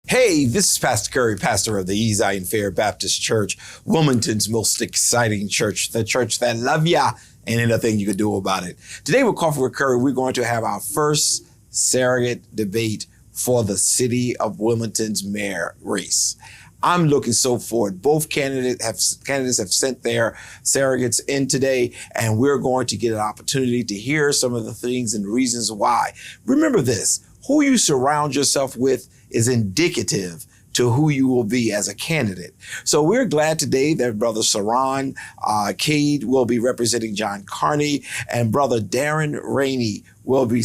Hey, this is Pastor Curry, pastor of the Ezion Fair Baptist Church, Wilmington's most exciting church, the church that love ya and ain't nothing you can do about it. Today with Coffee with Curry, we're going to have our first surrogate debate for the City of Wilmington's mayor race. I'm looking so forward. Both candidates have sent their surrogates in today, and we're going to get an opportunity to hear some of the things and reasons why. Remember this, who you surround yourself with is indicative to who you will be as a candidate. So we're glad today that Brother Cerron Cade will be representing John Carney, and Brother Darren Rainey will be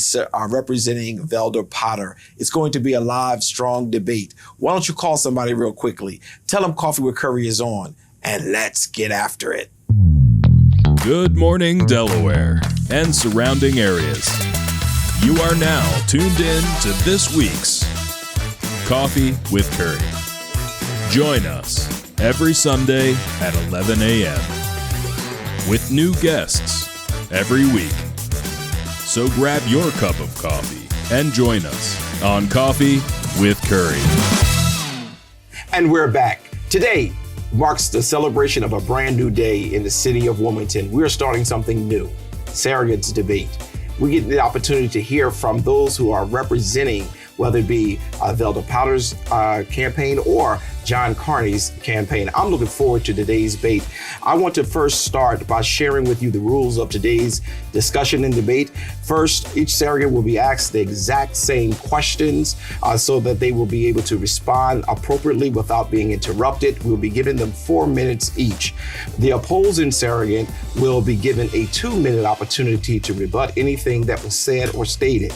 representing Velda Potter. It's going to be a live, strong debate. Why don't you call somebody real quickly? Tell them Coffee with Curry is on, and let's get after it. Good morning, Delaware and surrounding areas. You are now tuned in to this week's Coffee with Curry. Join us every Sunday at 11 a.m. with new guests every week. So grab your cup of coffee and join us on Coffee with Curry. And we're back. Today marks the celebration of a brand new day in the City of Wilmington. We're starting something new, Surrogates Debate. We get the opportunity to hear from those who are representing, whether it be Velda Potter's campaign or John Carney's campaign. I'm looking forward to today's debate. I want to first start by sharing with you the rules of today's discussion and debate. First, each surrogate will be asked the exact same questions so that they will be able to respond appropriately without being interrupted. We'll be giving them 4 minutes each. The opposing surrogate will be given a 2-minute opportunity to rebut anything that was said or stated.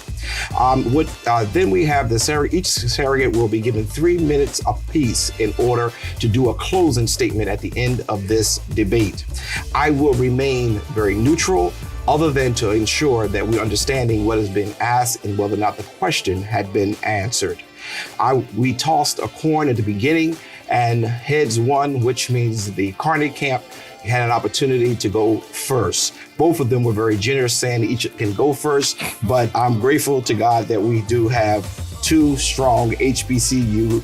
Then we have each surrogate will be given 3 minutes apiece in order to do a closing statement at the end of this debate. I will remain very neutral, other than to ensure that we're understanding what has been asked and whether or not the question had been answered. We tossed a coin at the beginning, and heads won, which means the Carney camp had an opportunity to go first. Both of them were very generous, saying each can go first, but I'm grateful to God that we do have two strong HBCU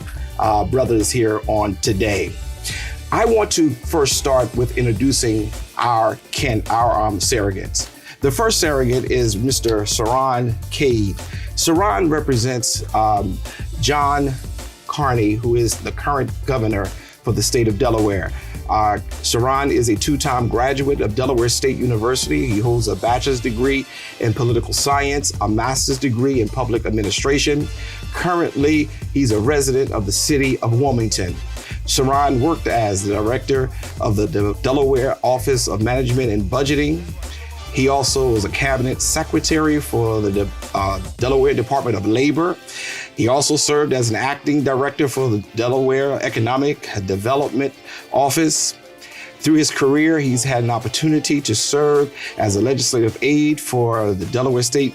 brothers here on today. I want to first start with introducing our surrogates. The first surrogate is Mr. Cerron Cade. Cerron represents John Carney, who is the current governor for the state of Delaware. Cerron is a 2-time graduate of Delaware State University. He holds a bachelor's degree in political science, a master's degree in public administration. Currently, he's a resident of the City of Wilmington. Cerron worked as the director of the Delaware Office of Management and Budgeting. He also was a cabinet secretary for the Delaware Department of Labor. He also served as an acting director for the Delaware Economic Development Office. Through his career, he's had an opportunity to serve as a legislative aide for the Delaware State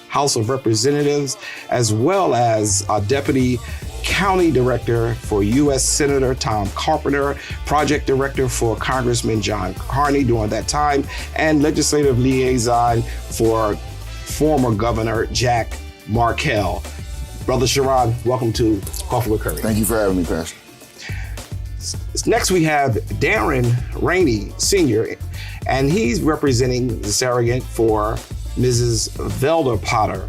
House of Representatives, as well as a deputy county director for U.S. Senator Tom Carpenter, project director for Congressman John Carney during that time, and legislative liaison for former Governor Jack Markell. Brother Cerron, welcome to Coffee with Curry. Thank you for having me, Pastor. Next, we have Darren Rainey, Sr., and he's representing the surrogate for Mrs. Velda Potter.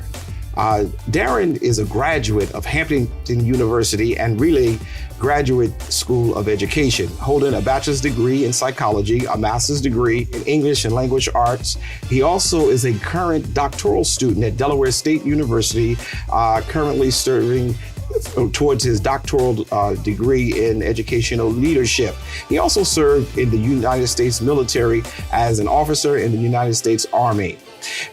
Darren is a graduate of Hampton University and Relay Graduate School of Education, holding a bachelor's degree in psychology, a master's degree in English and language arts. He also is a current doctoral student at Delaware State University, currently serving towards his doctoral degree in educational leadership. He also served in the United States military as an officer in the United States Army.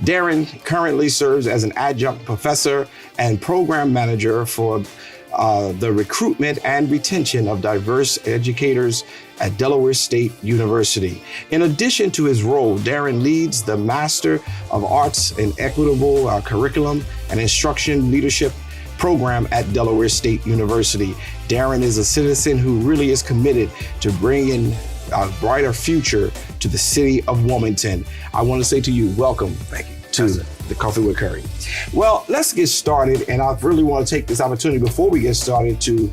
Darren currently serves as an adjunct professor and program manager for the recruitment and retention of diverse educators at Delaware State University. In addition to his role, Darren leads the Master of Arts in Equitable Curriculum and Instruction Leadership program at Delaware State University. Darren is a citizen who really is committed to bringing a brighter future to the City of Wilmington. I want to say to you, welcome. Thank you. to the Coffee with Curry. Well, let's get started, and I really want to take this opportunity before we get started to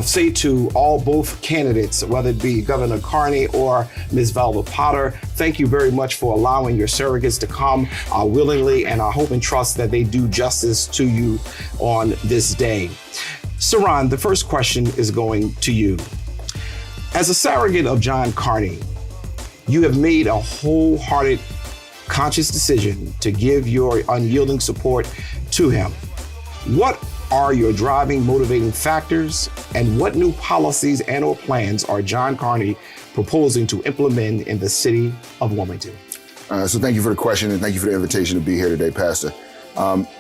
say to both candidates, whether it be Governor Carney or Ms. Velda Potter, thank you very much for allowing your surrogates to come willingly, and I hope and trust that they do justice to you on this day. Cerron, the first question is going to you. As a surrogate of John Carney, you have made a wholehearted, conscious decision to give your unyielding support to him. What are your driving, motivating factors, and what new policies and or plans are John Carney proposing to implement in the city of Wilmington? So thank you for the question, and thank you for the invitation to be here today, Pastor.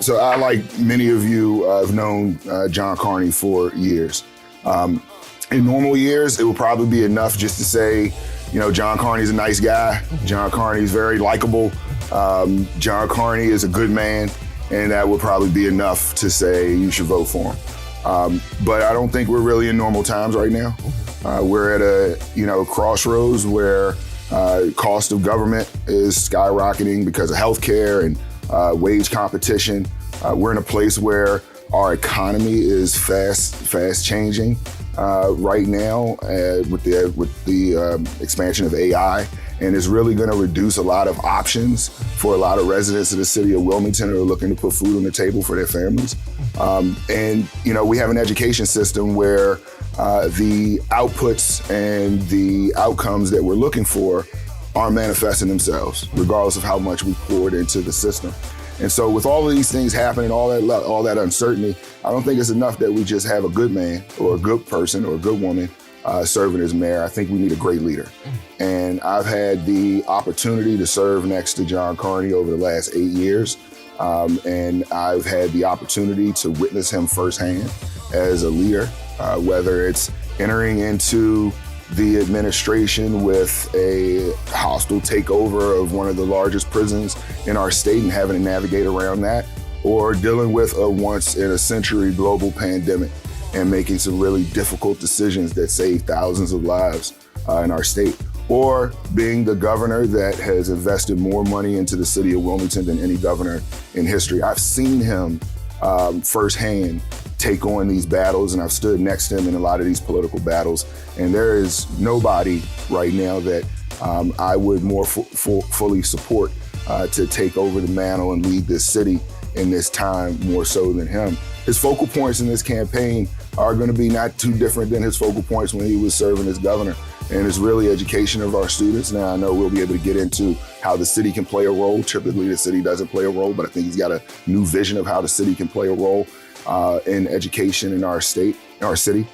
So I, like many of you, have known John Carney for years. In normal years, it would probably be enough just to say, John Carney's a nice guy. John Carney's very likable. John Carney is a good man. And that would probably be enough to say you should vote for him. But I don't think we're really in normal times right now. We're at a crossroads where cost of government is skyrocketing because of healthcare and wage competition. We're in a place where our economy is fast changing right now with the expansion of AI. And it's really going to reduce a lot of options for a lot of residents of the city of Wilmington who are looking to put food on the table for their families. And we have an education system where the outputs and the outcomes that we're looking for aren't manifesting themselves, regardless of how much we poured into the system. And so with all of these things happening, all that uncertainty, I don't think it's enough that we just have a good man or a good person or a good woman serving as mayor. I think we need a great leader. And I've had the opportunity to serve next to John Carney over the last 8 years. And I've had the opportunity to witness him firsthand as a leader, whether it's entering into the administration with a hostile takeover of one of the largest prisons in our state and having to navigate around that, or dealing with a once-in-a-century global pandemic and making some really difficult decisions that save thousands of lives in our state, or being the governor that has invested more money into the city of Wilmington than any governor in history. I've seen him firsthand take on these battles, and I've stood next to him in a lot of these political battles, and there is nobody right now that I would more fully support to take over the mantle and lead this city in this time more so than him. His focal points in this campaign are going to be not too different than his focal points when he was serving as governor. And it's really education of our students. Now, I know we'll be able to get into how the city can play a role. Typically, the city doesn't play a role, but I think he's got a new vision of how the city can play a role in education in our state, in our city.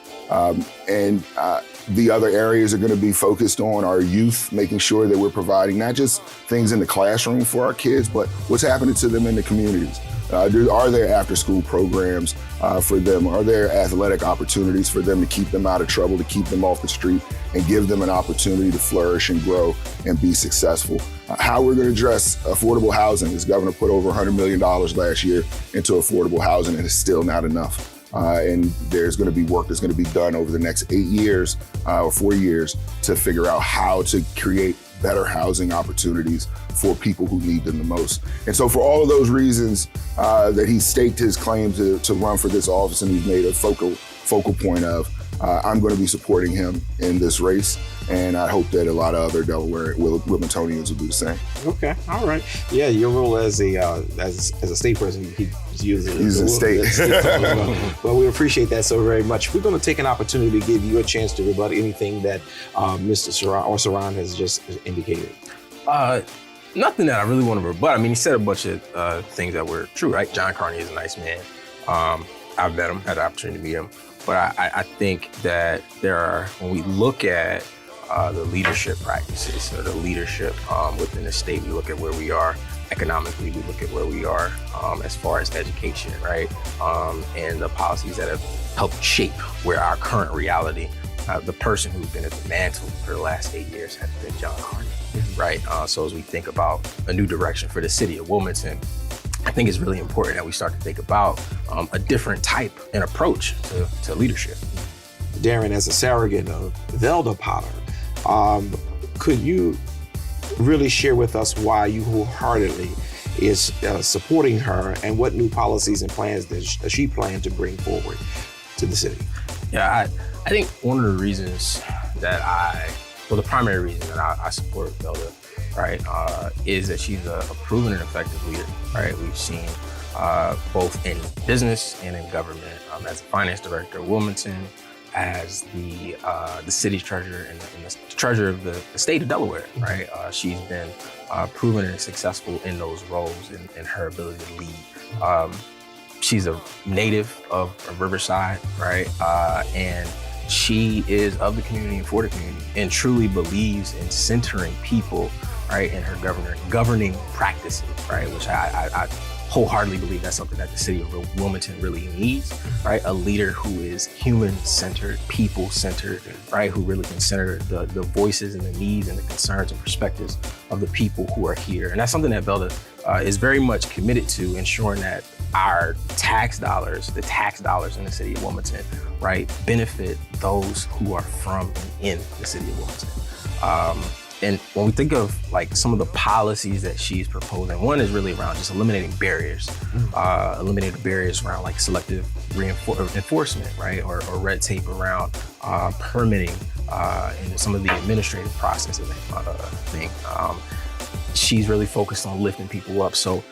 The other areas are going to be focused on our youth, making sure that we're providing not just things in the classroom for our kids, but what's happening to them in the communities. Are there after-school programs for them? Are there athletic opportunities for them to keep them out of trouble, to keep them off the street, and give them an opportunity to flourish and grow and be successful? How we're going to address affordable housing. This governor put over $100 million last year into affordable housing, and it's still not enough. And there's going to be work that's going to be done over the next 8 years or 4 years to figure out how to create better housing opportunities for people who need them the most. And so for all of those reasons that he staked his claim to run for this office and he's made a focal point of, I'm going to be supporting him in this race. And I hope that a lot of other Delaware Wilmingtonians will do the same. Okay, all right. Yeah, your role as a state president, he's using state. Well, we appreciate that so very much. We're going to take an opportunity to give you a chance to rebut anything that Mr. Cerron has just indicated. Nothing that I really want to rebut. I mean, he said a bunch of things that were true, right? John Carney is a nice man. I've met him, had the opportunity to meet him. But I think that when we look at the leadership practices or the leadership within the state, we look at where we are economically, we look at where we are as far as education, right? And the policies that have helped shape where our current reality. The person who's been at the mantle for the last 8 years has been John Carney, right? So as we think about a new direction for the city of Wilmington, I think it's really important that we start to think about a different type and approach to leadership. Darren, as a surrogate of Velda Potter, could you really share with us why you wholeheartedly is supporting her and what new policies and plans does she plan to bring forward to the city. Yeah, I think one of the reasons that the primary reason that I support Velda, right, is that she's a proven and effective leader, right? We've seen both in business and in government, as the finance director of Wilmington, as the city's treasurer and the treasurer of the state of Delaware, right? She's been proven and successful in those roles and her ability to lead. She's a native of Riverside, right? And she is of the community and for the community and truly believes in centering people, right, in her governing practices, right? Which I wholeheartedly believe that's something that the city of Wilmington really needs, right? A leader who is human-centered, people-centered, right? Who really can center the voices and the needs and the concerns and perspectives of the people who are here. And that's something that Velda is very much committed to, ensuring that our tax dollars, the tax dollars in the city of Wilmington, right, benefit those who are from and in the city of Wilmington. And when we think of like some of the policies that she's proposing, one is really around just eliminating barriers, eliminating barriers around like selective enforcement, right, or red tape around permitting and some of the administrative processes thing. She's really focused on lifting people up. So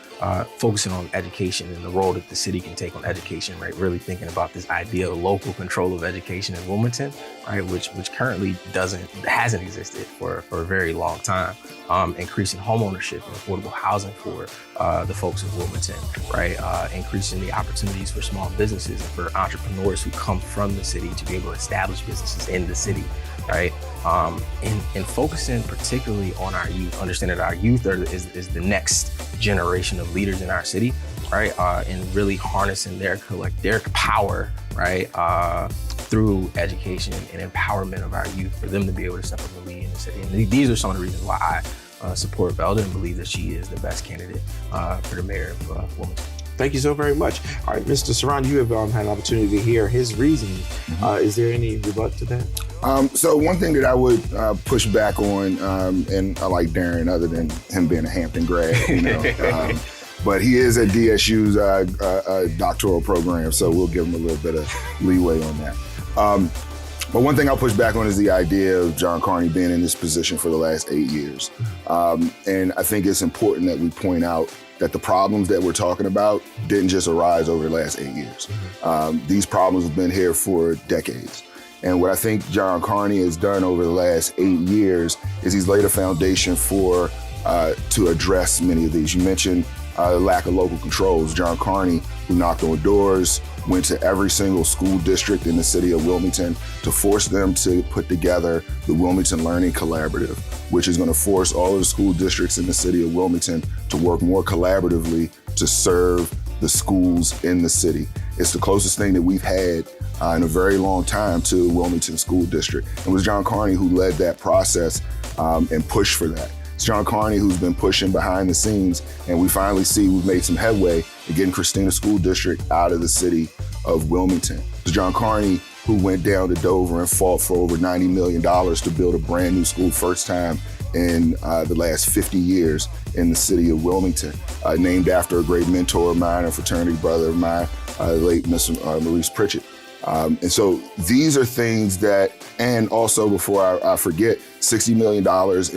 focusing on education and the role that the city can take on education, right? Really thinking about this idea of local control of education in Wilmington, right? Which currently hasn't existed for a very long time. Increasing home ownership and affordable housing for the folks of Wilmington, right? Increasing the opportunities for small businesses and for entrepreneurs who come from the city to be able to establish businesses in the city, right? And focusing particularly on our youth, understanding that our youth is the next generation of leaders in our city, right? And really harnessing their power, right? Through education and empowerment of our youth for them to be able to step up and lead in the city. And these are some of the reasons why I support Velda and believe that she is the best candidate for the mayor of Wilmington. Thank you so very much. All right, Mr. Cerron, you have had an opportunity to hear his reasoning. Is there any rebut to that? So one thing that I would push back on, and I like Darren, other than him being a Hampton grad, you know, but he is at DSU's doctoral program, so we'll give him a little bit of leeway on that. But one thing I'll push back on is the idea of John Carney being in this position for the last 8 years. And I think it's important that we point out that the problems that we're talking about didn't just arise over the last 8 years. These problems have been here for decades. And what I think John Carney has done over the last 8 years is he's laid a foundation to address many of these. You mentioned the lack of local controls. John Carney, who knocked on doors, went to every single school district in the city of Wilmington to force them to put together the Wilmington Learning Collaborative, which is going to force all of the school districts in the city of Wilmington to work more collaboratively to serve the schools in the city. It's the closest thing that we've had in a very long time to the Wilmington School District. It was John Carney who led that process and pushed for that. It's John Carney who's been pushing behind the scenes, and we finally see we've made some headway in getting Christina School District out of the city of Wilmington. It's John Carney who went down to Dover and fought for over $90 million to build a brand new school, first time in the last 50 years in the city of Wilmington, named after a great mentor of mine, a fraternity brother of mine, the late Miss Maurice Pritchett. And so these are things that, and also before I forget, $60 million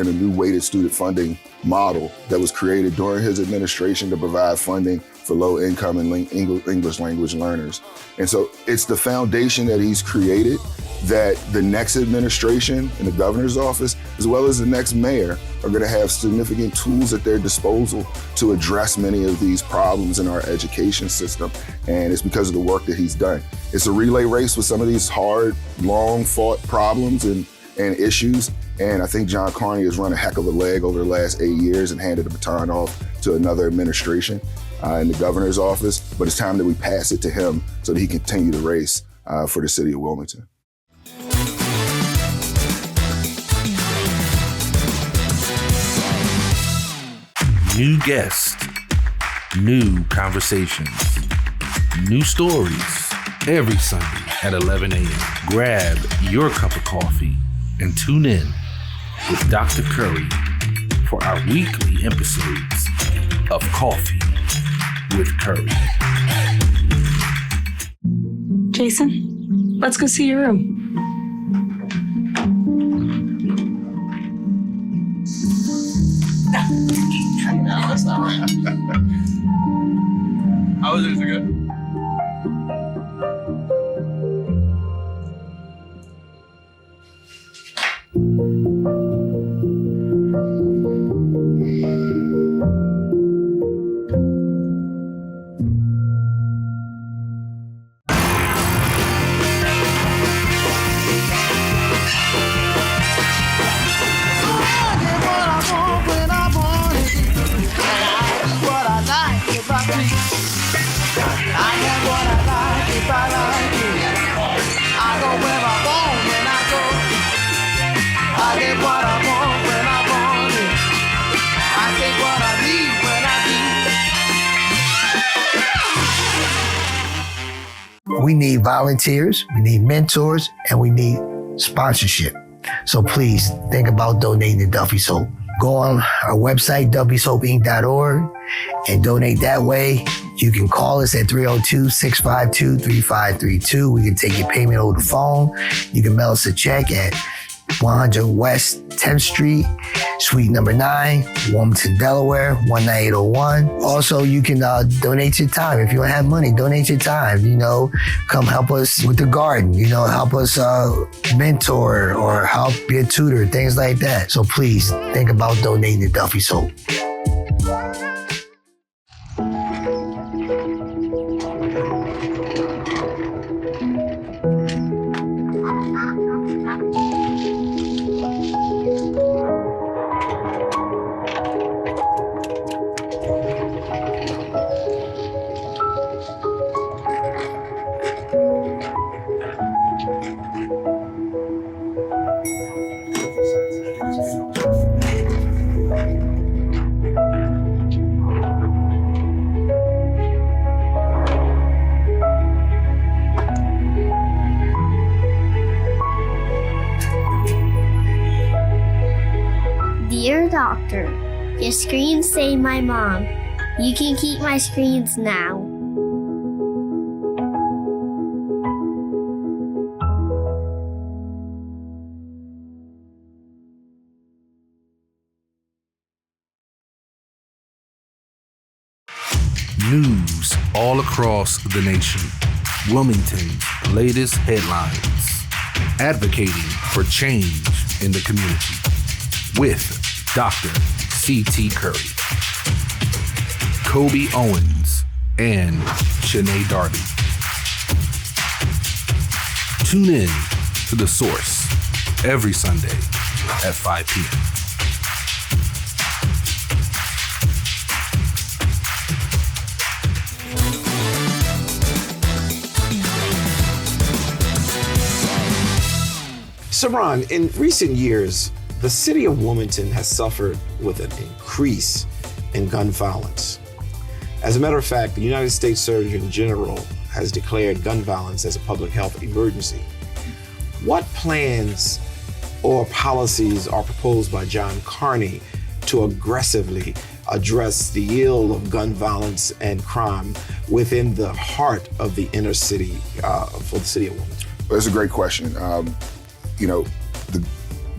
in a new weighted student funding model that was created during his administration to provide funding for low income and English language learners. And so it's the foundation that he's created that the next administration in the governor's office, as well as the next mayor, are going to have significant tools at their disposal to address many of these problems in our education system. And it's because of the work that he's done. It's a relay race with some of these hard, long fought problems and issues. And I think John Carney has run a heck of a leg over the last 8 years and handed the baton off to another administration in the governor's office. But it's time that we pass it to him so that he can continue the race for the city of Wilmington. New guests, new conversations, new stories every Sunday at 11 a.m. Grab your cup of coffee and tune in with Dr. Curry for our weekly episodes of Coffee with Curry. Jason, let's go see your room. No, that's not right. How was it? Is it good? We need volunteers, we need mentors, and we need sponsorship. So please think about donating to Duffy Soap. Go on our website, duffysoapinc.org, and donate that way. You can call us at 302-652-3532. We can take your payment over the phone. You can mail us a check at 100 West 10th Street, Suite number 9, Wilmington, Delaware, 19801. Also, you can donate your time. If you don't have money, donate your time. Come help us with the garden. Help us mentor or help be a tutor, things like that. So please think about donating to Duffy Soap. Dear doctor, your screens say my mom. You can keep my screens now. News all across the nation. Wilmington's latest headlines. Advocating for change in the community. With Dr. C.T. Curry, Kobe Owens, and Shanae Darby. Tune in to The Source every Sunday at 5 p.m. Cerron, in recent years, the city of Wilmington has suffered with an increase in gun violence. As a matter of fact, the United States Surgeon General has declared gun violence as a public health emergency. What plans or policies are proposed by John Carney to aggressively address the ill of gun violence and crime within the heart of the inner city for the city of Wilmington? Well, that's a great question. The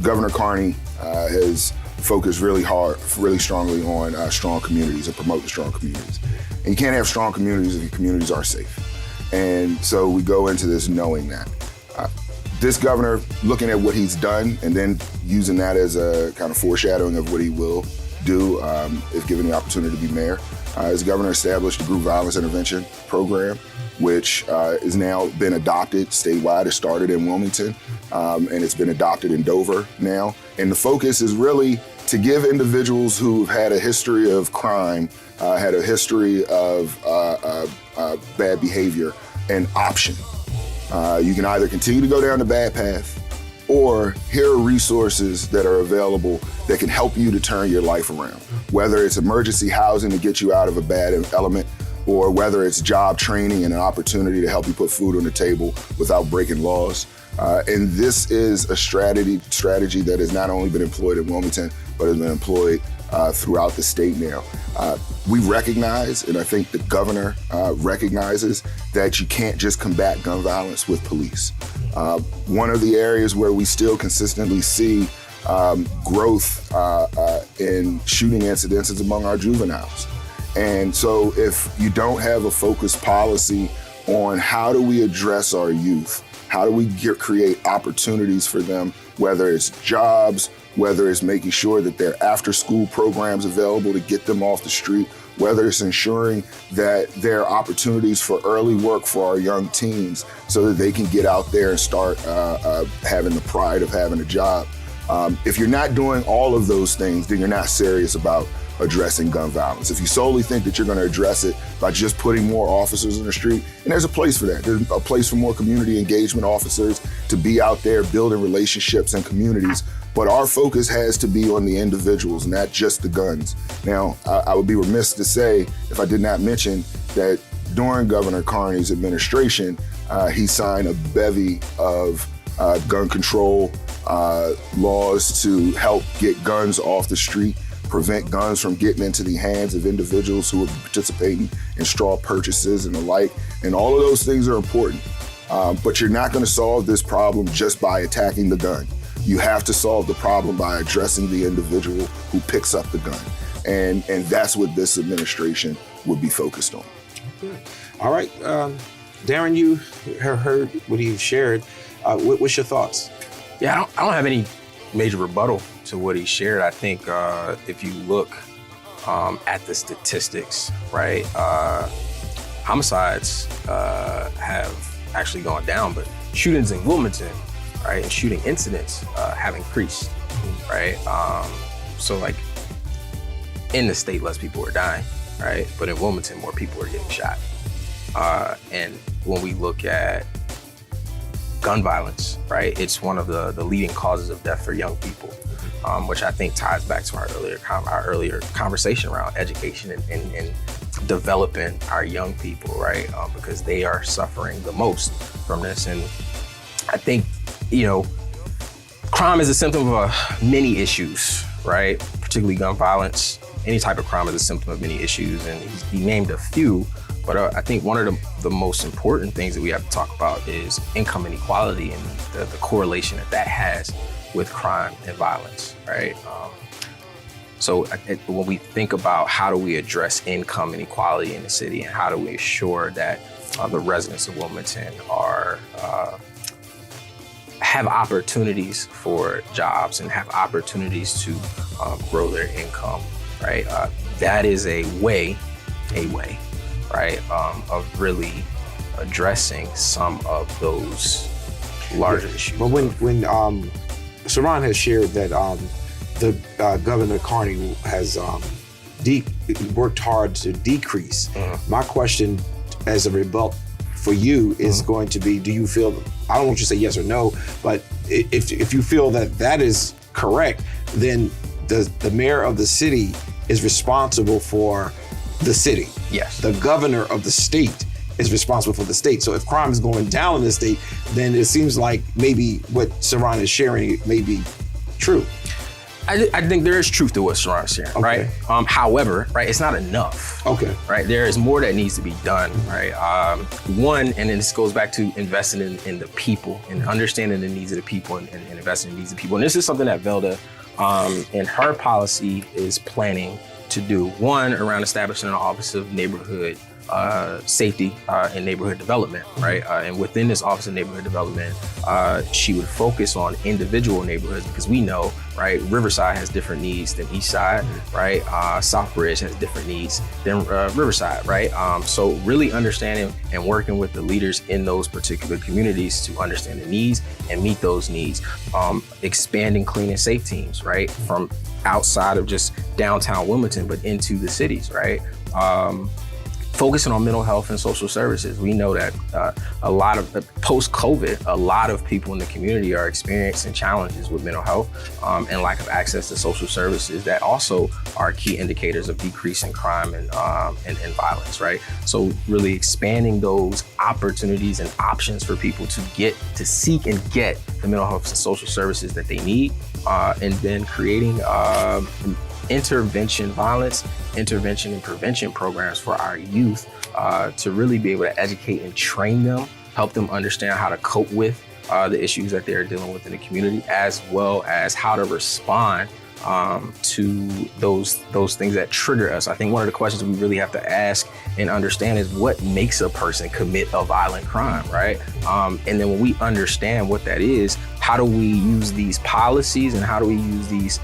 Governor Carney has focused really strongly on strong communities and promoting strong communities. And you can't have strong communities if your communities aren't safe. And so we go into this knowing that. This governor, looking at what he's done and then using that as a kind of foreshadowing of what he will do if given the opportunity to be mayor, as governor established a group violence intervention program, which has now been adopted statewide. It started in Wilmington, and it's been adopted in Dover now. And the focus is really to give individuals who've had a history of crime, had a history of bad behavior, an option. You can either continue to go down the bad path, or here are resources that are available that can help you to turn your life around. Whether it's emergency housing to get you out of a bad element, or whether it's job training and an opportunity to help you put food on the table without breaking laws. And this is a strategy that has not only been employed in Wilmington, but has been employed throughout the state now. We recognize, and I think the governor recognizes, that you can't just combat gun violence with police. One of the areas where we still consistently see growth in shooting incidents is among our juveniles. And so if you don't have a focused policy on how do we address our youth, how do we create opportunities for them, whether it's jobs, whether it's making sure that there are after-school programs available to get them off the street, whether it's ensuring that there are opportunities for early work for our young teens so that they can get out there and start having the pride of having a job. If you're not doing all of those things, then you're not serious about addressing gun violence. If you solely think that you're going to address it by just putting more officers in the street, and there's a place for that. There's a place for more community engagement officers to be out there building relationships and communities. But our focus has to be on the individuals, not just the guns. Now, I would be remiss to say, if I did not mention, that during Governor Carney's administration, he signed a bevy of gun control laws to help get guns off the street, prevent guns from getting into the hands of individuals who are participating in straw purchases and the like. And all of those things are important. But you're not going to solve this problem just by attacking the gun. You have to solve the problem by addressing the individual who picks up the gun. And that's what this administration would be focused on. All right, Darren, you heard what he shared. What's your thoughts? Yeah, I don't have any major rebuttal to what he shared. I think if you look at the statistics, right, homicides have actually gone down, but shootings in Wilmington, right, and shooting incidents have increased, right? So like in the state, less people are dying, right? But in Wilmington, more people are getting shot. And when we look at gun violence, right, it's one of the leading causes of death for young people, which I think ties back to our earlier conversation around education and developing our young people, right, because they are suffering the most from this. And I think, you know, crime is a symptom of many issues, right, particularly gun violence. Any type of crime is a symptom of many issues, and he named a few. But I think one of the most important things that we have to talk about is income inequality and the correlation that has with crime and violence, right? So when we think about how do we address income inequality in the city and how do we ensure that the residents of Wilmington have opportunities for jobs and have opportunities to grow their income, right? That is a way, right, of really addressing some of those larger issues. But when Cerron has shared that the Governor Carney has worked hard to decrease, my question as a rebuttal for you is going to be, do you feel, I don't want you to say yes or no, but if you feel that that is correct, then the mayor of the city is responsible for the city. Yes. The governor of the state is responsible for the state. So if crime is going down in the state, then it seems like maybe what Cerron is sharing may be true. I think there is truth to what Cerron is sharing, right? However, right, it's not enough. Okay. Right, there is more that needs to be done, right? One, and then this goes back to investing in the people and understanding the needs of the people and investing in the needs of the people. And this is something that Velda in her policy is planning to do. One, around establishing an Office of Neighborhood Safety and Neighborhood Development, right? And within this Office of Neighborhood Development, she would focus on individual neighborhoods because we know, right, Riverside has different needs than Eastside, right? Southbridge has different needs than Riverside, right? So really understanding and working with the leaders in those particular communities to understand the needs and meet those needs. Expanding clean and safe teams, right? From outside of just downtown Wilmington, but into the cities, right? Focusing on mental health and social services. We know that a lot of post-COVID, a lot of people in the community are experiencing challenges with mental health and lack of access to social services that also are key indicators of decreasing crime and violence, right? So really expanding those opportunities and options for people to seek and get the mental health and social services that they need, and then creating violence intervention and prevention programs for our youth to really be able to educate and train them, help them understand how to cope with the issues that they're dealing with in the community, as well as how to respond to those things that trigger us. I think one of the questions we really have to ask and understand is what makes a person commit a violent crime, right? And then when we understand what that is, how do we use these policies and how do we use these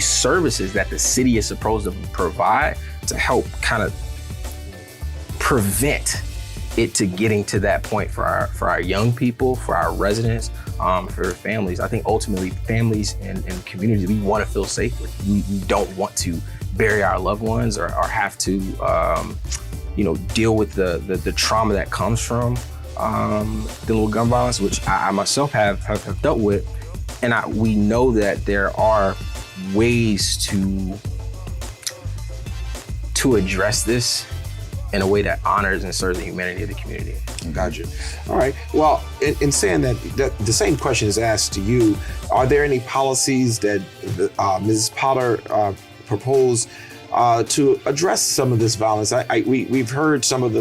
services that the city is supposed to provide to help kind of prevent it to getting to that point for our young people, for our residents, for families. I think ultimately families and communities, we want to feel safe. We don't want to bury our loved ones or have to deal with the trauma that comes from dealing with gun violence, which I myself have dealt with. And we know that there are ways to address this in a way that honors and serves the humanity of the community. Gotcha. All right. Well, in saying that, the same question is asked to you. Are there any policies that Mrs. Potter proposed to address some of this violence? We've heard some of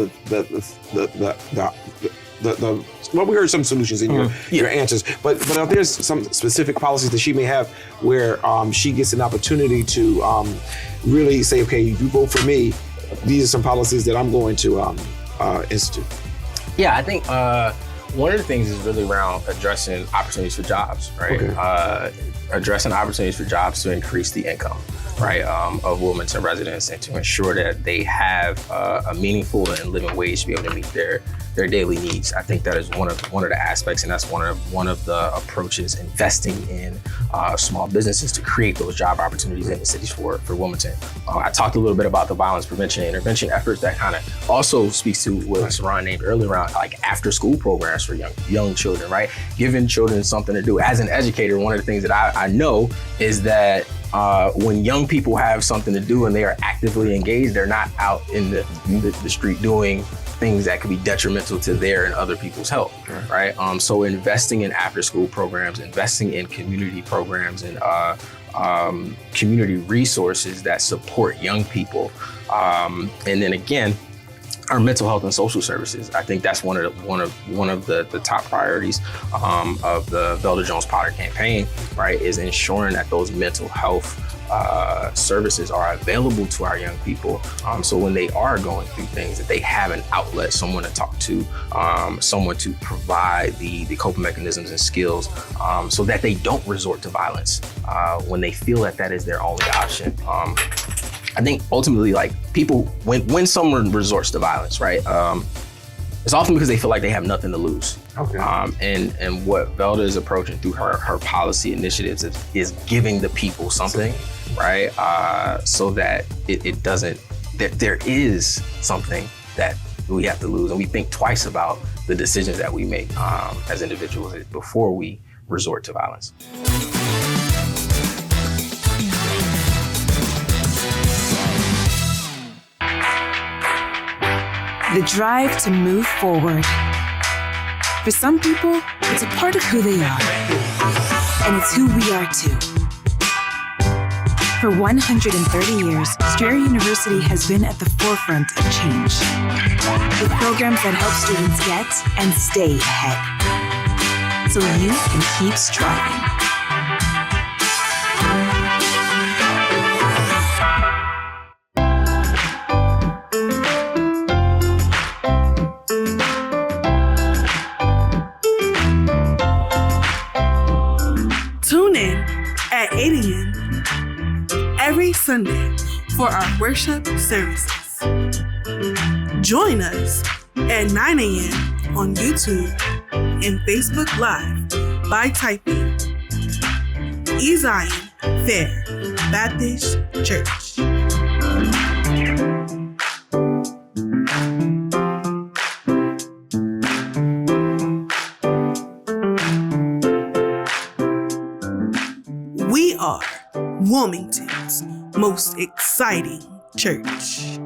we heard some solutions in your answers, but are there some specific policies that she may have where she gets an opportunity to really say, okay, you vote for me, these are some policies that I'm going to institute? Yeah, I think one of the things is really around addressing opportunities for jobs, right? Okay. Addressing opportunities for jobs to increase the income, right, of Wilmington residents and to ensure that they have a meaningful and living wage to be able to meet their daily needs. I think that is one of the aspects, and that's one of the approaches, investing in small businesses to create those job opportunities in the cities for Wilmington. I talked a little bit about the violence prevention and intervention efforts that kind of also speaks to what Cerron named earlier around like after school programs for young children, right? Giving children something to do. As an educator, one of the things that I know is that when young people have something to do and they are actively engaged, they're not out in the street doing things that could be detrimental to their and other people's health, right? So investing in after-school programs, investing in community programs and community resources that support young people, and then again, our mental health and social services. I think that's one of the top priorities of the Velda Jones-Potter campaign, right? Is ensuring that those mental health services are available to our young people. So when they are going through things, that they have an outlet, someone to talk to, someone to provide the coping mechanisms and skills, so that they don't resort to violence when they feel that is their only option. I think ultimately, like people, when someone resorts to violence, right, it's often because they feel like they have nothing to lose. Okay. And what Velda is approaching through her policy initiatives is giving the people something, right, so that it doesn't, that there is something that we have to lose, and we think twice about the decisions that we make as individuals before we resort to violence. The drive to move forward. For some people, it's a part of who they are, and it's who we are too. For 130 years, Strayer University has been at the forefront of change, with programs that help students get and stay ahead, so you can keep striving. Ezion every Sunday for our worship services. Join us at 9 a.m. on YouTube and Facebook Live by typing Ezion Fair Baptist Church. We are Wilmington's most exciting church.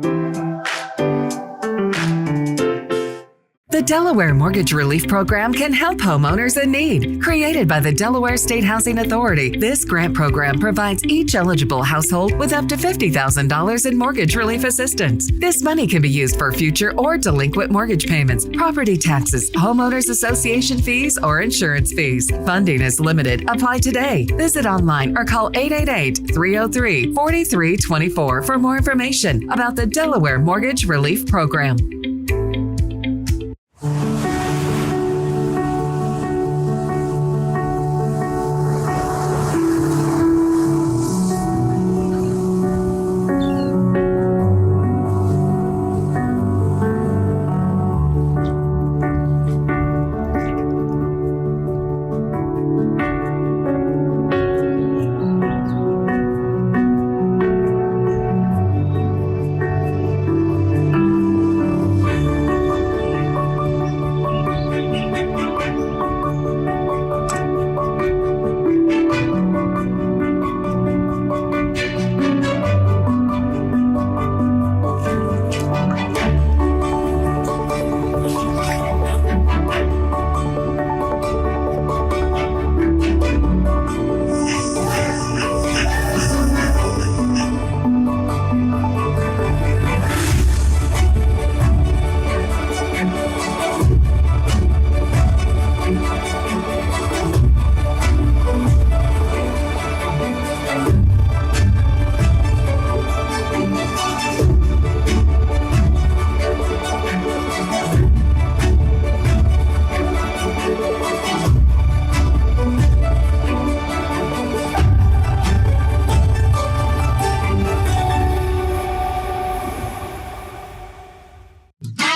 The Delaware Mortgage Relief Program can help homeowners in need. Created by the Delaware State Housing Authority, this grant program provides each eligible household with up to $50,000 in mortgage relief assistance. This money can be used for future or delinquent mortgage payments, property taxes, homeowners association fees, or insurance fees. Funding is limited. Apply today. Visit online or call 888-303-4324 for more information about the Delaware Mortgage Relief Program.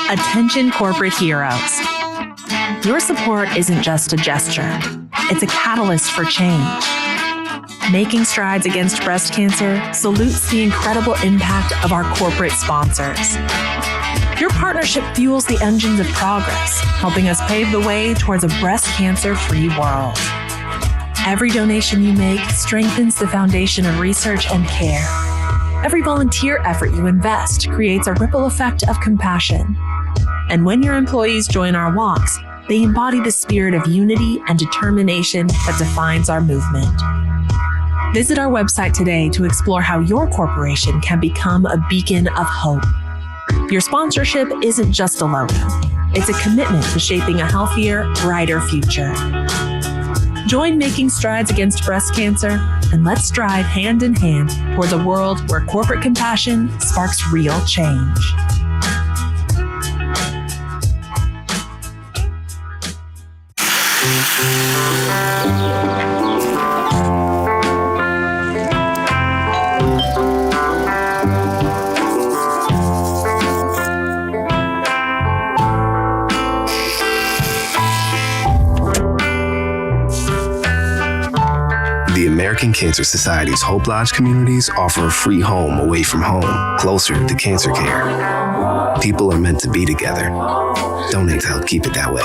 Attention corporate heroes. Your support isn't just a gesture, it's a catalyst for change. Making Strides Against Breast Cancer salutes the incredible impact of our corporate sponsors. Your partnership fuels the engines of progress, helping us pave the way towards a breast cancer-free world. Every donation you make strengthens the foundation of research and care. Every volunteer effort you invest creates a ripple effect of compassion. And when your employees join our walks, they embody the spirit of unity and determination that defines our movement. Visit our website today to explore how your corporation can become a beacon of hope. Your sponsorship isn't just a logo. It's a commitment to shaping a healthier, brighter future. Join Making Strides Against Breast Cancer, and let's stride hand in hand towards a world where corporate compassion sparks real change. The American Cancer Society's Hope Lodge communities offer a free home away from home, closer to cancer care. People are meant to be together. Donate to help keep it that way.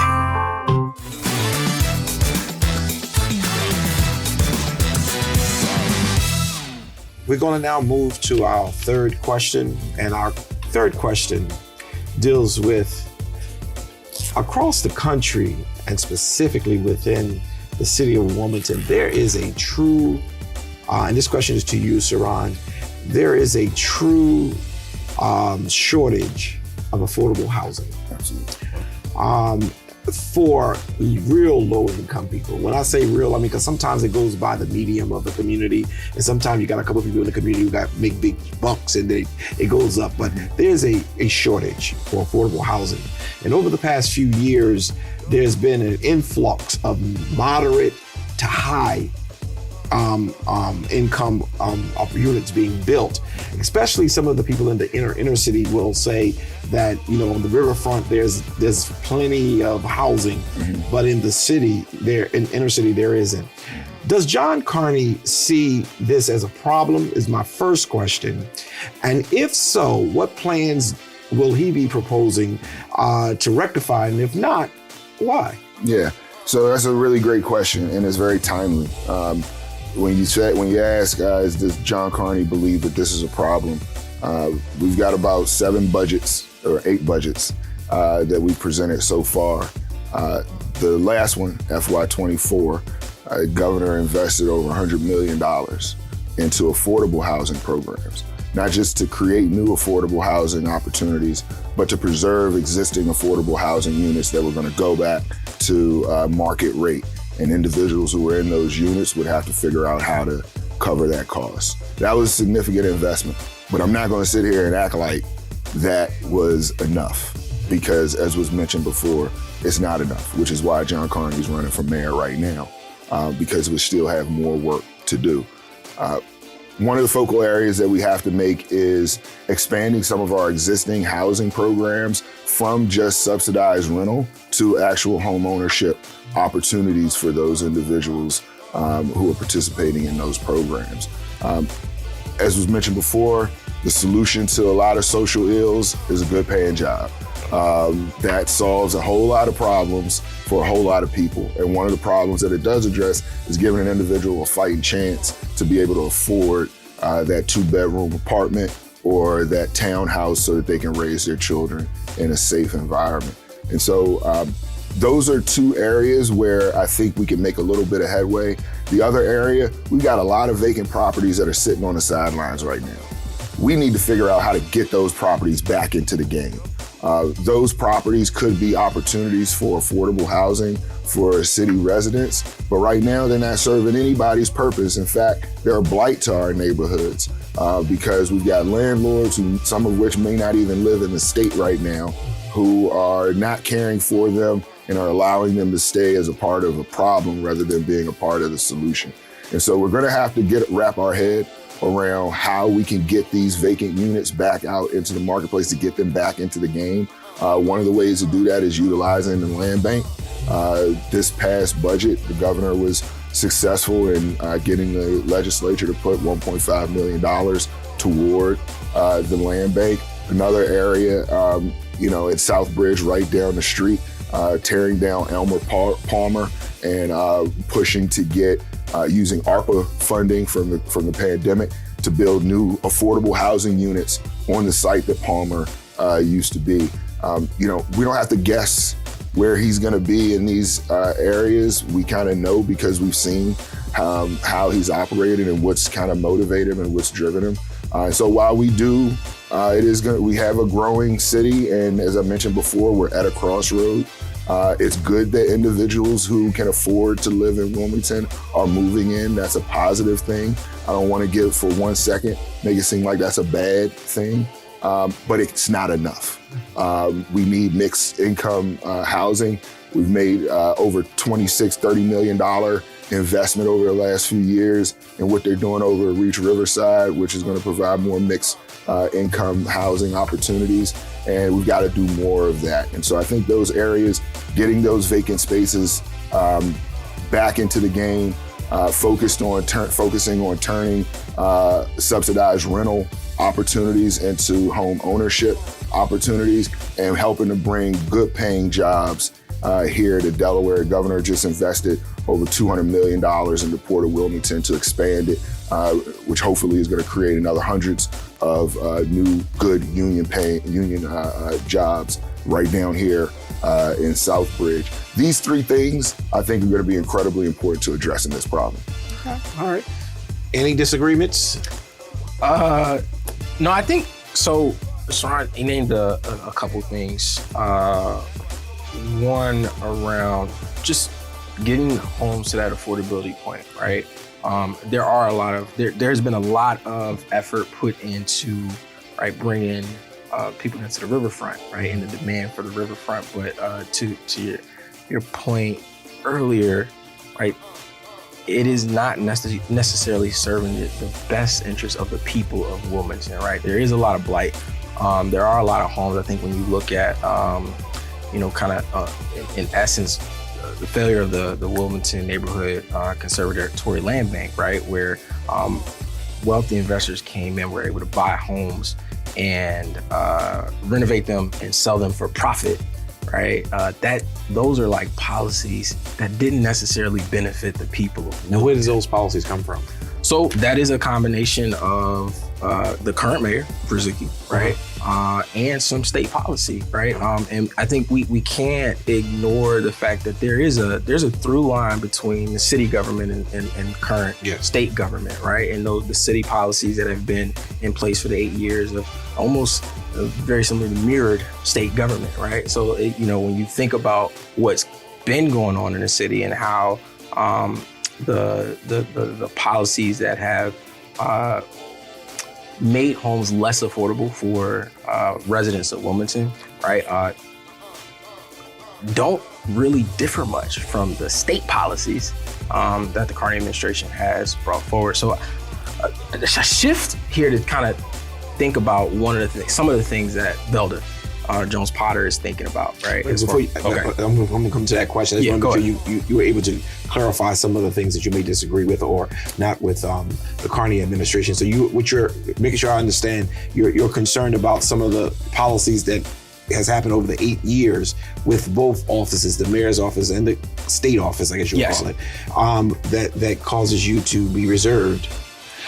We're going to now move to our third question, and our third question deals with across the country and specifically within the city of Wilmington, there is a true, and this question is to you, Cerron, there is a true shortage of affordable housing. Absolutely. For real low-income people. When I say real, I mean, because sometimes it goes by the medium of the community, and sometimes you got a couple of people in the community who make big bucks, and it goes up. But there's a shortage for affordable housing. And over the past few years, there's been an influx of moderate to high income of units being built. Especially some of the people in the inner city will say that, you know, on the riverfront there's plenty of housing, but in the city, in inner city there isn't. Does John Carney see this as a problem is my first question. And if so, what plans will he be proposing to rectify? And if not, why? Yeah, so that's a really great question, and it's very timely. When you ask, does John Carney believe that this is a problem? We've got about 7 budgets or 8 budgets that we presented so far. The last one, FY24, Governor invested over $100 million into affordable housing programs, not just to create new affordable housing opportunities, but to preserve existing affordable housing units that were going to go back to market rate. And individuals who were in those units would have to figure out how to cover that cost. That was a significant investment, but I'm not going to sit here and act like that was enough, because as was mentioned before, it's not enough, which is why John Carney is running for mayor right now, because we still have more work to do. One of the focal areas that we have to make is expanding some of our existing housing programs from just subsidized rental to actual home ownership opportunities for those individuals who are participating in those programs. As was mentioned before, the solution to a lot of social ills is a good paying job. That solves a whole lot of problems for a whole lot of people. And one of the problems that it does address is giving an individual a fighting chance to be able to afford that 2-bedroom apartment or that townhouse so that they can raise their children in a safe environment. And so those are two areas where I think we can make a little bit of headway. The other area, we've got a lot of vacant properties that are sitting on the sidelines right now. We need to figure out how to get those properties back into the game. Those properties could be opportunities for affordable housing for city residents, but right now they're not serving anybody's purpose. In fact, they're a blight to our neighborhoods because we've got landlords, some of which may not even live in the state right now, who are not caring for them and are allowing them to stay as a part of a problem rather than being a part of the solution. And so we're gonna have to wrap our head around how we can get these vacant units back out into the marketplace to get them back into the game. One of the ways to do that is utilizing the land bank. This past budget, the governor was successful in getting the legislature to put $1.5 million toward the land bank. Another area, at Southbridge, right down the street, tearing down Elmer Palmer and pushing to get using ARPA funding from the pandemic to build new affordable housing units on the site that Palmer used to be. We don't have to guess where he's going to be in these areas. We kind of know because we've seen how he's operated and what's kind of motivated him and what's driven him. So while we do, we have a growing city, and as I mentioned before, we're at a crossroad. It's good that individuals who can afford to live in Wilmington are moving in. That's a positive thing. I don't want to for 1 second, make it seem like that's a bad thing, but it's not enough. We need mixed income housing. We've made over $30 million investment over the last few years in what they're doing over at Reach Riverside, which is going to provide more mixed income housing opportunities. And we've got to do more of that. And so I think those areas, getting those vacant spaces back into the game, focusing on turning subsidized rental opportunities into home ownership opportunities and helping to bring good paying jobs here to Delaware. Governor just invested over $200 million in the Port of Wilmington to expand it, which hopefully is going to create another hundreds of new good union jobs right down here in Southbridge. These three things I think are going to be incredibly important to addressing this problem. Okay. All right. Any disagreements? No, I think so. Cerron, he named a couple things. One around just getting homes to that affordability point, right? There's been a lot of effort put into, right, bringing people into the riverfront, right, and the demand for the riverfront. But to your point earlier, right, it is not necessarily serving the best interest of the people of Wilmington, right? There is a lot of blight. There are a lot of homes. I think when you look at, in essence, the failure of the Wilmington neighborhood conservatory land bank, right, where wealthy investors came in, were able to buy homes and renovate them and sell them for profit, right? Those are like policies that didn't necessarily benefit the people. Now, where does those policies come from? So that is a combination of the current mayor, Brzezinski, right? And some state policy, right? And I think we can't ignore the fact that there's a through line between the city government and current state government, right? And the city policies that have been in place for the 8 years of almost very similar to mirrored state government, right? So, when you think about what's been going on in the city and how the policies that have made homes less affordable for residents of Wilmington, right, don't really differ much from the state policies that the Carney administration has brought forward. So a shift here to kind of think about some of the things that Velda Jones-Potter is thinking about, right? I'm going to come to that question. I just want to make sure you were able to clarify some of the things that you may disagree with or not with the Carney administration. So you're making sure I understand, you're concerned about some of the policies that has happened over the 8 years with both offices, the mayor's office and the state office, I guess you would call it, that causes you to be reserved.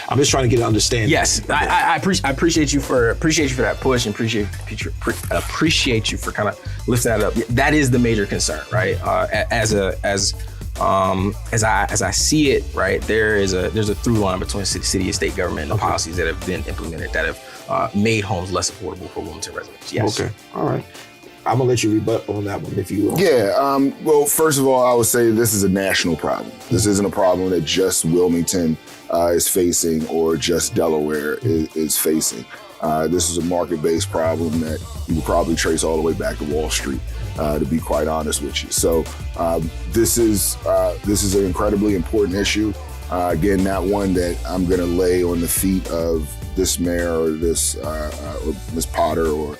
I'm just trying to get an understanding. Yes, I appreciate you for that push, and appreciate you for kind of lifting that up. That is the major concern, right? As I see it, right, there's a through line between city and state government and the policies that have been implemented that have made homes less affordable for Wilmington residents. Yes. Okay. All right. I'm gonna let you rebut on that one, if you will. Yeah. Well, first of all, I would say this is a national problem. This isn't a problem that just Wilmington is facing or just Delaware is facing. This is a market-based problem that you would probably trace all the way back to Wall Street, to be quite honest with you. So this is an incredibly important issue. Again, not one that I'm going to lay on the feet of this mayor or this or Ms. Potter or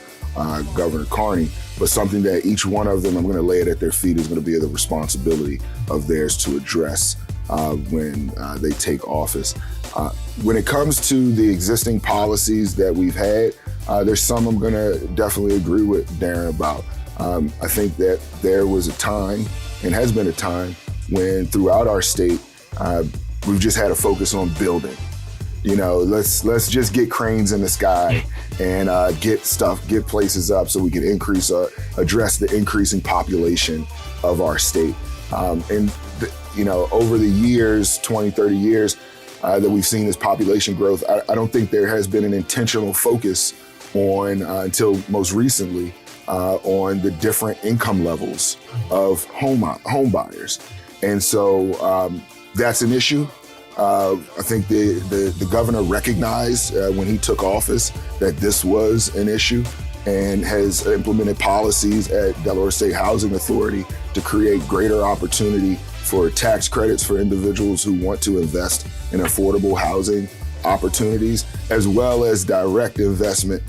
Governor Carney, but something that each one of them, I'm going to lay it at their feet, is going to be the responsibility of theirs to address when they take office. When it comes to the existing policies that we've had, there's some I'm going to definitely agree with Darren about. I think that there was a time, and has been a time, when throughout our state, we've just had a focus on building. Let's just get cranes in the sky and get places up so we can address the increasing population of our state. Over the years, 20, 30 years that we've seen this population growth, I don't think there has been an intentional focus on, until most recently, on the different income levels of home buyers. And so that's an issue. I think the governor recognized when he took office that this was an issue, and has implemented policies at Delaware State Housing Authority to create greater opportunity for tax credits for individuals who want to invest in affordable housing opportunities, as well as direct investment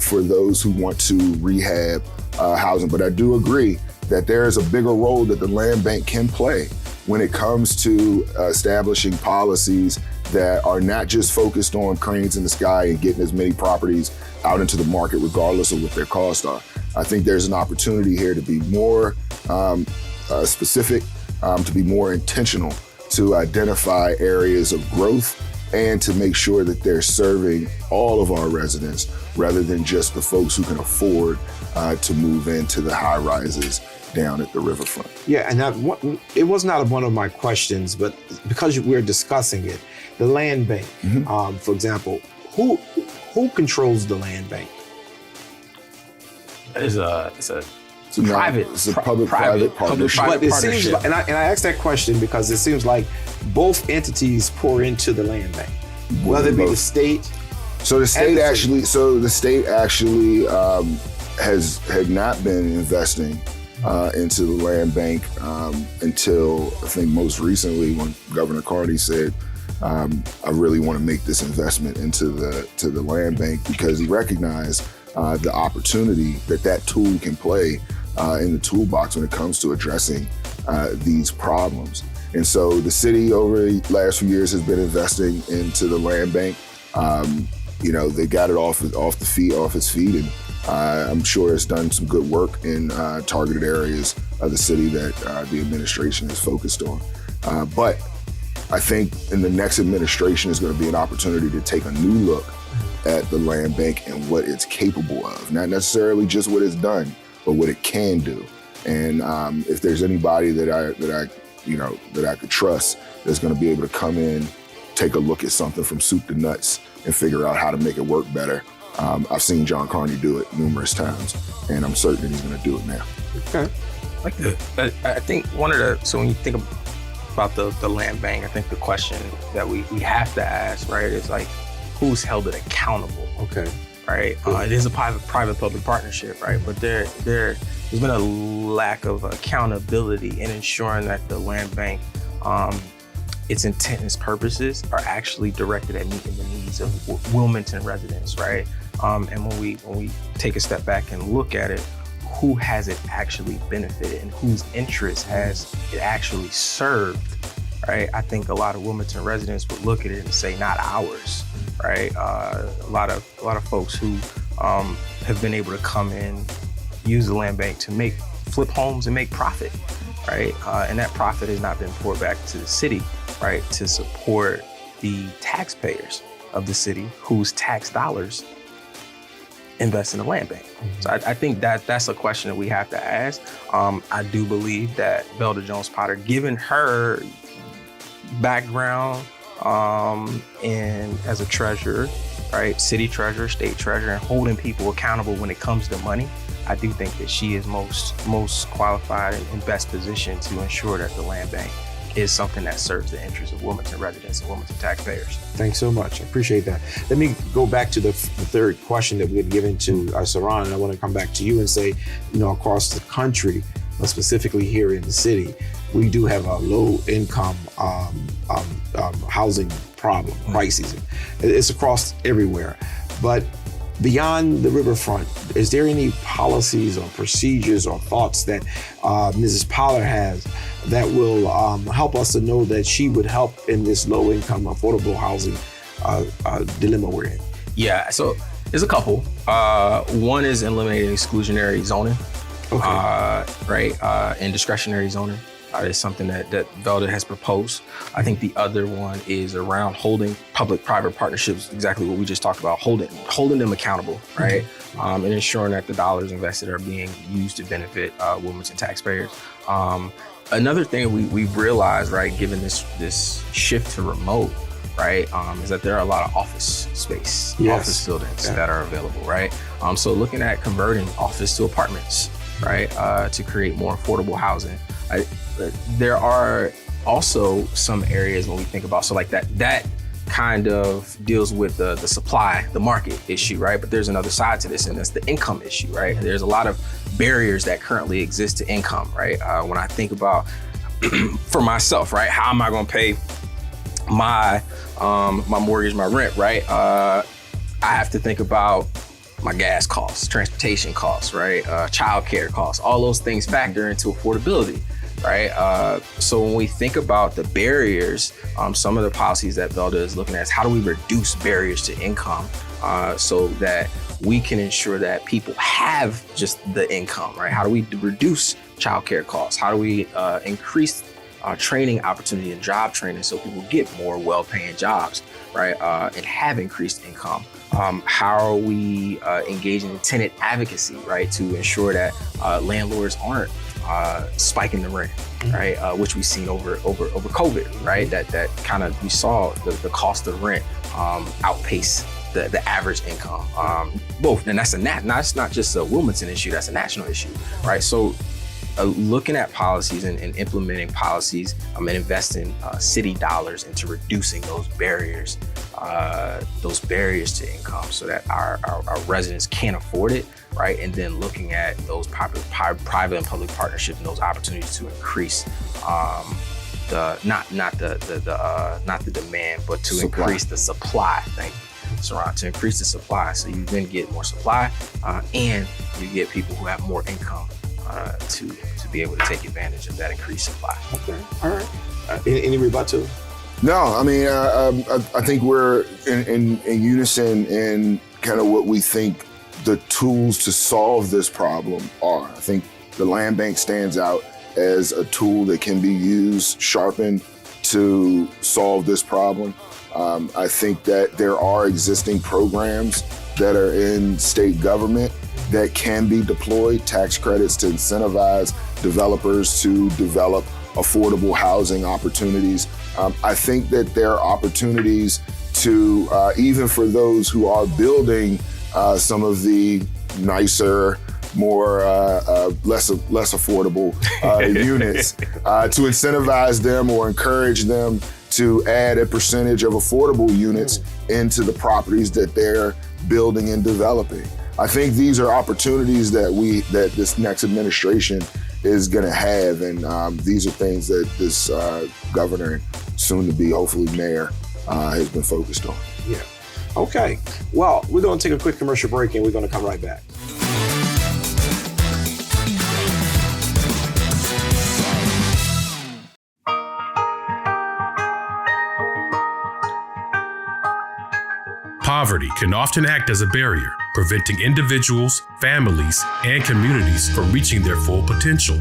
for those who want to rehab housing. But I do agree that there is a bigger role that the land bank can play when it comes to establishing policies that are not just focused on cranes in the sky and getting as many properties out into the market regardless of what their costs are. I think there's an opportunity here to be more specific, to be more intentional, to identify areas of growth, and to make sure that they're serving all of our residents rather than just the folks who can afford to move into the high rises down at the riverfront. Yeah, and it was not one of my questions, but because we're discussing it, the land bank, for example, who controls the land bank? It's a private. It's a public-private partnership. But it seems like, and I asked that question because it seems like both entities pour into the land bank, whether it be the state. So the state actually had not been investing into the land bank until I think most recently, when Governor Carney said, I really want to make this investment into the land bank, because he recognized the opportunity that tool can play in the toolbox when it comes to addressing these problems. And so the city over the last few years has been investing into the land bank. They got it off its feet, and I'm sure it's done some good work in targeted areas of the city that the administration is focused on. But I think in the next administration is going to be an opportunity to take a new look at the land bank and what it's capable of, not necessarily just what it's done, but what it can do. And if there's anybody that I could trust that's going to be able to come in, take a look at something from soup to nuts, and figure out how to make it work better. I've seen John Carney do it numerous times, and I'm certain that he's going to do it now. Okay. I think so when you think about the land bank, I think the question that we have to ask, right, is like, who's held it accountable? Okay. Right? It is a private-public partnership, right? But there's been a lack of accountability in ensuring that the land bank, its intent and its purposes are actually directed at meeting the needs of Wilmington residents, right? And when we take a step back and look at it, who has it actually benefited and whose interest has it actually served, right? I think a lot of Wilmington residents would look at it and say, not ours, right? A lot of folks who have been able to come in, use the land bank to flip homes and make profit, right? And that profit has not been poured back to the city, right? To support the taxpayers of the city whose tax dollars invest in the land bank. So I think that's a question that we have to ask. I do believe that Velda Jones-Potter, given her background and as a treasurer, right, city treasurer, state treasurer, and holding people accountable when it comes to money, I do think that she is most qualified and best positioned to ensure that the land bank is something that serves the interests of Wilmington residents and Wilmington taxpayers. Thanks so much. I appreciate that. Let me go back to the third question that we had given to Cerron, and I want to come back to you and say, across the country, but specifically here in the city, we do have a low-income housing problem, crises. It's across everywhere. But beyond the riverfront, is there any policies or procedures or thoughts that Mrs. Potter has that will help us to know that she would help in this low-income, affordable housing dilemma we're in? Yeah, so there's a couple. One is eliminating exclusionary zoning, right, and discretionary zoning. Is something that Velda has proposed. I think the other one is around holding public-private partnerships, exactly what we just talked about, holding them accountable, right? And ensuring that the dollars invested are being used to benefit Wilmington taxpayers. Another thing we've realized, right, given this shift to remote, right, is that there are a lot of office space, office buildings that are available, right? So looking at converting office to apartments, right, to create more affordable housing. There are also some areas when we think about, so like that kind of deals with the supply, the market issue, right? But there's another side to this, and that's the income issue, right? There's a lot of barriers that currently exist to income, right? When I think about, for myself, right, how am I gonna pay my mortgage, my rent, right? I have to think about my gas costs, transportation costs, right? Childcare costs, all those things factor into affordability, right? So when we think about the barriers, some of the policies that Velda is looking at is how do we reduce barriers to income so that we can ensure that people have just the income, right? How do we reduce childcare costs? How do we increase training opportunity and job training so people get more well-paying jobs, right? And have increased income. How are we engaging in tenant advocacy, right? To ensure that landlords aren't spiking the rent, right? Which we've seen over COVID, right? That kind of, we saw the cost of rent outpace the average income. Both, and that's not just a Wilmington issue, that's a national issue, right? So looking at policies and implementing policies and investing city dollars into reducing those barriers to income so that our residents can afford it, right? And then looking at those private and public partnerships and those opportunities to increase not the demand, but to increase the supply. Thank you, Cerron, to increase the supply. So you then get more supply and you get people who have more income to be able to take advantage of that increased supply. Okay, all right. Any rebuttal? No, I mean, I think we're in unison in kind of what we think the tools to solve this problem are. I think the land bank stands out as a tool that can be used, sharpened to solve this problem. I think that there are existing programs that are in state government that can be deployed, tax credits to incentivize developers to develop affordable housing opportunities. I think that there are opportunities to, even for those who are building some of the nicer, more less affordable units, to incentivize them or encourage them to add a percentage of affordable units into the properties that they're building and developing. I think these are opportunities that this next administration is going to have, and these are things that this governor, soon to be hopefully mayor, has been focused on. Yeah. Okay. Well, we're going to take a quick commercial break, and we're going to come right back. Poverty can often act as a barrier, preventing individuals, families, and communities from reaching their full potential.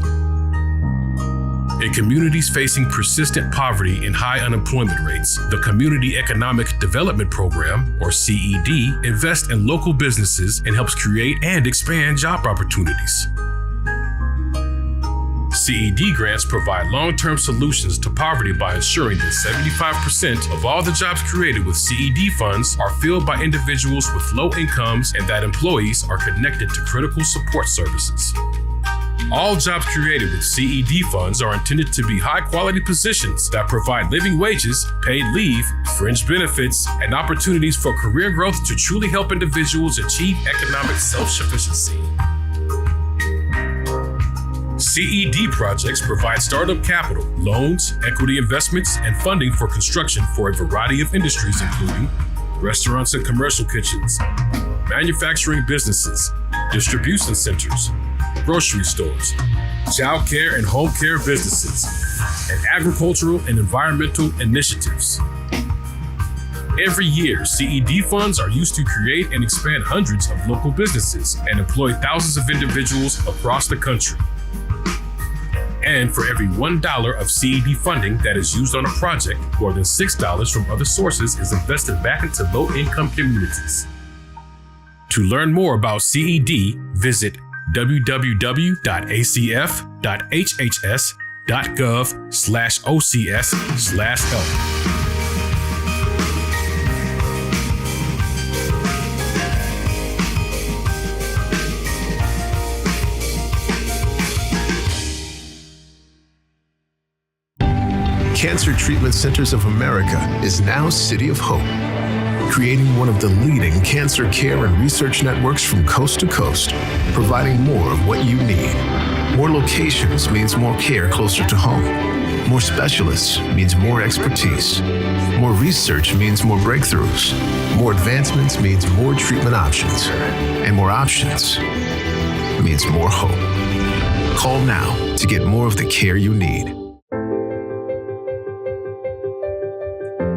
In communities facing persistent poverty and high unemployment rates, the Community Economic Development Program, or CED, invests in local businesses and helps create and expand job opportunities. CED grants provide long-term solutions to poverty by ensuring that 75% of all the jobs created with CED funds are filled by individuals with low incomes and that employees are connected to critical support services. All jobs created with CED funds are intended to be high-quality positions that provide living wages, paid leave, fringe benefits, and opportunities for career growth to truly help individuals achieve economic self-sufficiency. CED projects provide startup capital, loans, equity investments, and funding for construction for a variety of industries, including restaurants and commercial kitchens, manufacturing businesses, distribution centers, grocery stores, child care and home care businesses, and agricultural and environmental initiatives. Every year, CED funds are used to create and expand hundreds of local businesses and employ thousands of individuals across the country. And for every $1 of CED funding that is used on a project, more than $6 from other sources is invested back into low-income communities. To learn more about CED, visit www.acf.hhs.gov/OCS/help. Cancer Treatment Centers of America is now City of Hope, creating one of the leading cancer care and research networks from coast to coast, providing more of what you need. More locations means more care closer to home. More specialists means more expertise. More research means more breakthroughs. More advancements means more treatment options. And more options means more hope. Call now to get more of the care you need.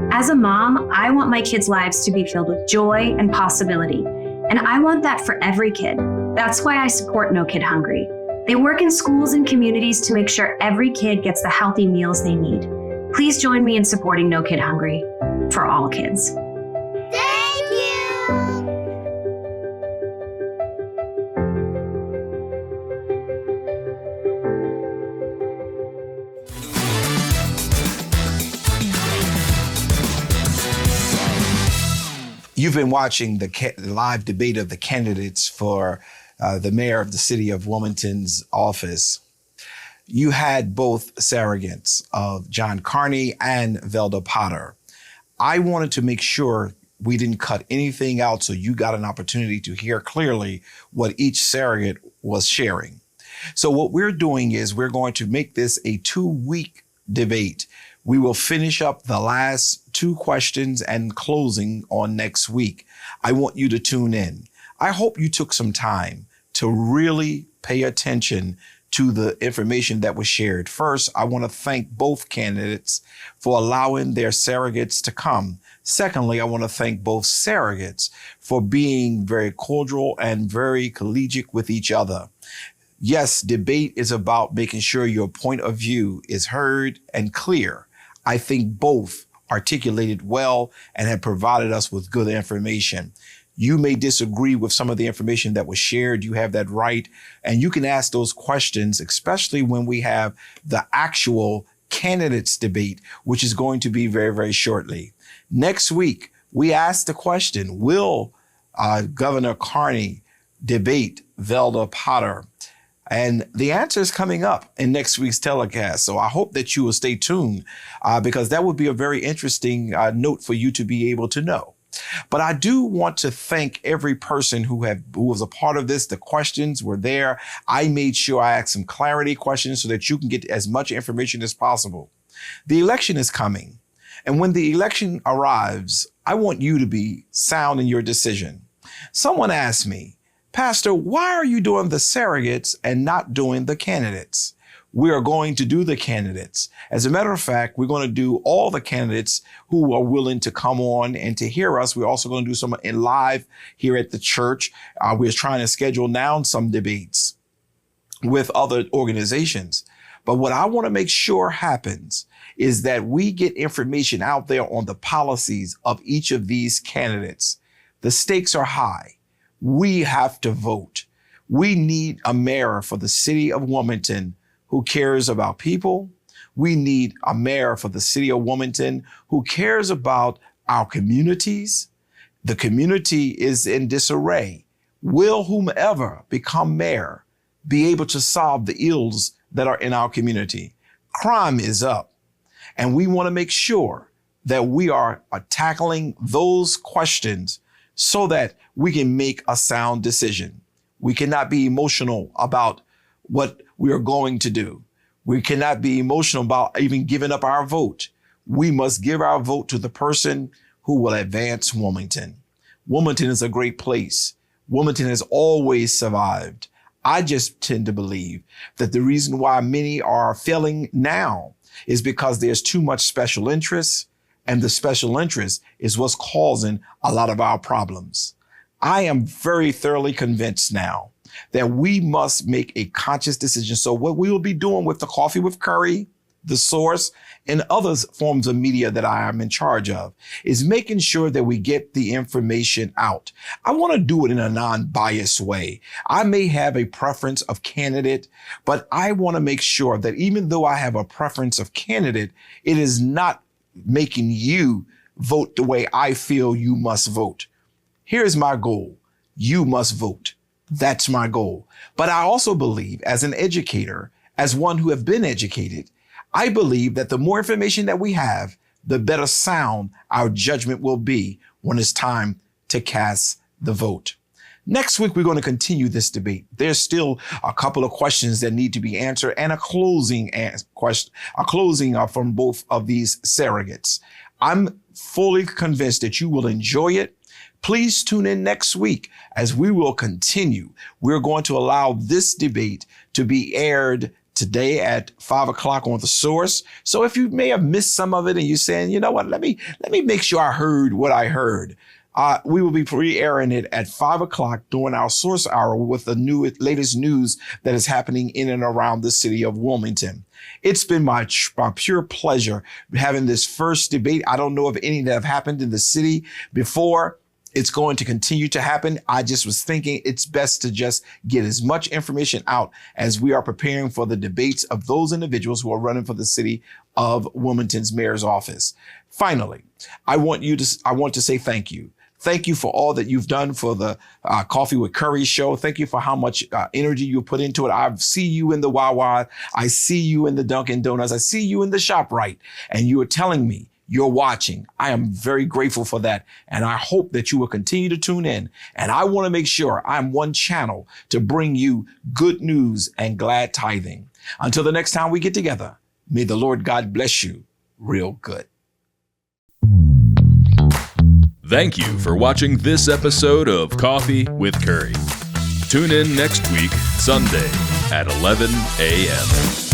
As a mom, I want my kids' lives to be filled with joy and possibility, and I want that for every kid. That's why I support No Kid Hungry. They work in schools and communities to make sure every kid gets the healthy meals they need. Please join me in supporting No Kid Hungry for all kids. Thank you! You've been watching the live debate of the candidates for the mayor of the City of Wilmington's office. You had both surrogates of John Carney and Velda Potter. I wanted to make sure we didn't cut anything out, so you got an opportunity to hear clearly what each surrogate was sharing. So what we're doing is we're going to make this a 2-week debate. We will finish up the last 2 questions and closing on next week. I want you to tune in. I hope you took some time to really pay attention to the information that was shared. First, I want to thank both candidates for allowing their surrogates to come. Secondly, I want to thank both surrogates for being very cordial and very collegiate with each other. Yes, debate is about making sure your point of view is heard and clear. I think both articulated well and have provided us with good information. You may disagree with some of the information that was shared. You have that right. And you can ask those questions, especially when we have the actual candidates debate, which is going to be very, very shortly. Next week, we asked the question, will Governor Carney debate Velda Potter? And the answer is coming up in next week's telecast. So I hope that you will stay tuned because that would be a very interesting note for you to be able to know. But I do want to thank every person who was a part of this. The questions were there. I made sure I asked some clarity questions so that you can get as much information as possible. The election is coming. And when the election arrives, I want you to be sound in your decision. Someone asked me, Pastor, why are you doing the surrogates and not doing the candidates? We are going to do the candidates. As a matter of fact, we're going to do all the candidates who are willing to come on and to hear us. We're also going to do some in live here at the church. We're trying to schedule now some debates with other organizations. But what I want to make sure happens is that we get information out there on the policies of each of these candidates. The stakes are high. We have to vote. We need a mayor for the city of Wilmington who cares about people. We need a mayor for the city of Wilmington who cares about our communities. The community is in disarray. Will whomever become mayor be able to solve the ills that are in our community? Crime is up, and we want to make sure that we are tackling those questions so that we can make a sound decision. We cannot be emotional about what we are going to do. We cannot be emotional about even giving up our vote. We must give our vote to the person who will advance Wilmington. Wilmington is a great place. Wilmington has always survived. I just tend to believe that the reason why many are failing now is because there's too much special interest, and the special interest is what's causing a lot of our problems. I am very thoroughly convinced now that we must make a conscious decision. So what we will be doing with the Coffee with Curry, The Source, and other forms of media that I am in charge of is making sure that we get the information out. I want to do it in a non-biased way. I may have a preference of candidate, but I want to make sure that even though I have a preference of candidate, it is not making you vote the way I feel you must vote. Here's my goal. You must vote. That's my goal. But I also believe, as an educator, as one who have been educated, I believe that the more information that we have, the better sound our judgment will be when it's time to cast the vote. Next week, we're going to continue this debate. There's still a couple of questions that need to be answered and a closing from both of these surrogates. I'm fully convinced that you will enjoy it. Please tune in next week as we will continue. We're going to allow this debate to be aired today at 5 o'clock on The Source. So if you may have missed some of it and you're saying, you know what, let me make sure I heard what I heard. We will be pre-airing it at 5 o'clock during our Source Hour with the latest news that is happening in and around the city of Wilmington. It's been my pure pleasure having this first debate. I don't know of any that have happened in the city before. It's going to continue to happen. I just was thinking it's best to just get as much information out as we are preparing for the debates of those individuals who are running for the city of Wilmington's mayor's office. Finally, I want to say thank you. Thank you for all that you've done for the Coffee with Curry show. Thank you for how much energy you put into it. I see you in the Wawa. I see you in the Dunkin' Donuts. I see you in the ShopRite. And you are telling me you're watching. I am very grateful for that. And I hope that you will continue to tune in. And I want to make sure I'm one channel to bring you good news and glad tithing. Until the next time we get together, may the Lord God bless you real good. Thank you for watching this episode of Coffee with Curry. Tune in next week, Sunday at 11 a.m.